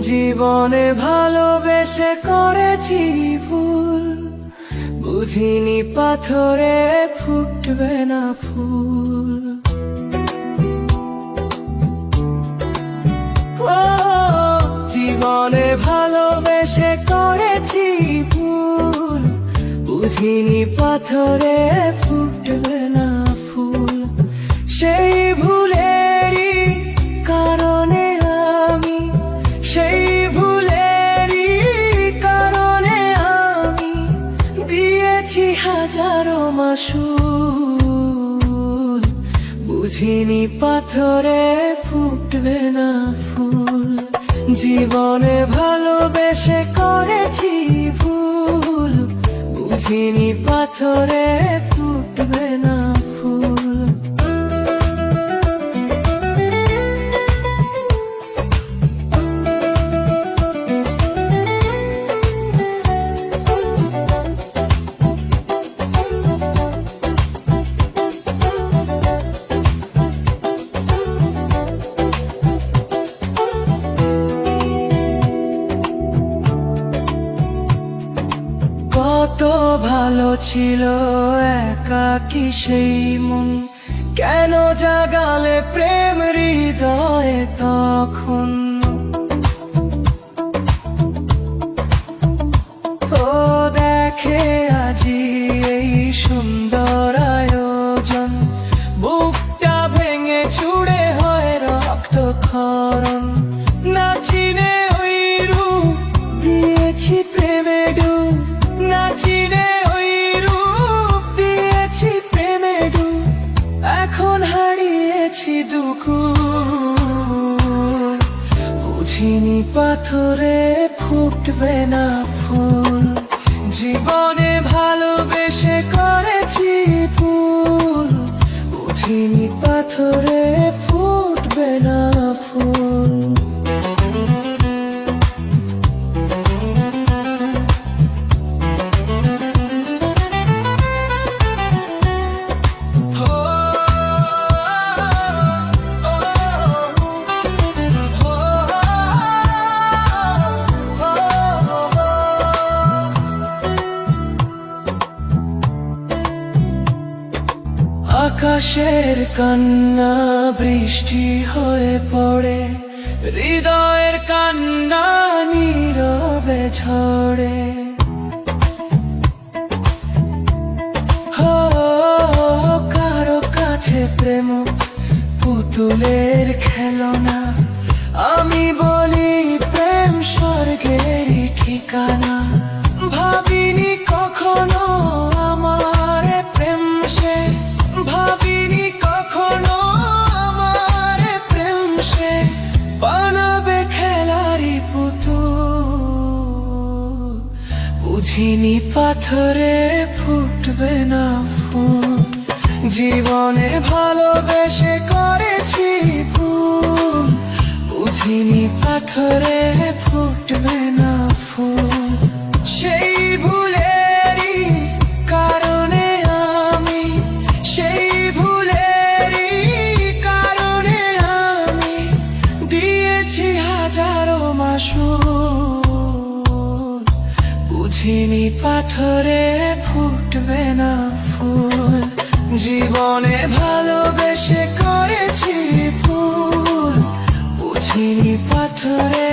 জীবনে ভালোবেসে করেছি ভুল, বুঝিনি পাথরে ফুটবে না ফুল। ও জীবনে ভালোবেসে করেছি ভুল, বুঝিনি পাথরে ফুটবে না ফুল। সেই ভুলেরই কারণে আমি, সেই ভুলেরই কারণে আমি দিয়েছি হাজারো মাসুল, বুঝিনি পাথরে ফুটবে না ফুল। জীবনে ভালোবেসে করেছি ভুল, বুঝিনি পাথরে ফুটবে না ফুল। কত ভালো ছিল একাকী সেই মন, কেন জাগালে প্রেম হৃদয়ে তখন। ও দেখে আজি এই সুন্দর আয়োজন, বুকটা ভেঙে চুড়ে হয় রক্তক্ষরণ। না চিনে ওই রূপ দিয়েছি প্রেমে ডুব, না চিনে ওই রূপ দিয়েছি প্রেমে ডুব। এখন হারিয়েছি দুকুল, বুঝিনি পাথরে ফুটবে না ফুল। জীবনে ভালোবেসে করেছি ভুল, বুঝিনি পাথরে ফুটবে না ফুল। আকাশের কান্না বৃষ্টি হয়ে পড়ে, হৃদয়ের কান্না নীরবে ঝরে। কারো কাছে প্রেম পুতুলের খেলনা, আমি বলি প্রেম স্বর্গের ঠিকানা। ভাবিনি কখনো আমার প্রেম সে, ভাবিনি কখনো আমার প্রেম সে বানাবে খেলারি পুতুল, বুঝিনি পাথরে ফুটবে না ফুল। জীবনে ভালোবেসে করেছি ভুল, বুঝিনি পাথরে ফুটবে না ফুল। সেই ভুলেরই কারণে আমি, সেই ভুলেরই কারণে আমি দিয়েছি হাজারো মাসুল, বুঝিনি পাথরে ফুটবে না ফুল। জীবনে ভালোবেসে করেছি ভুল, বুঝিনি পাথরে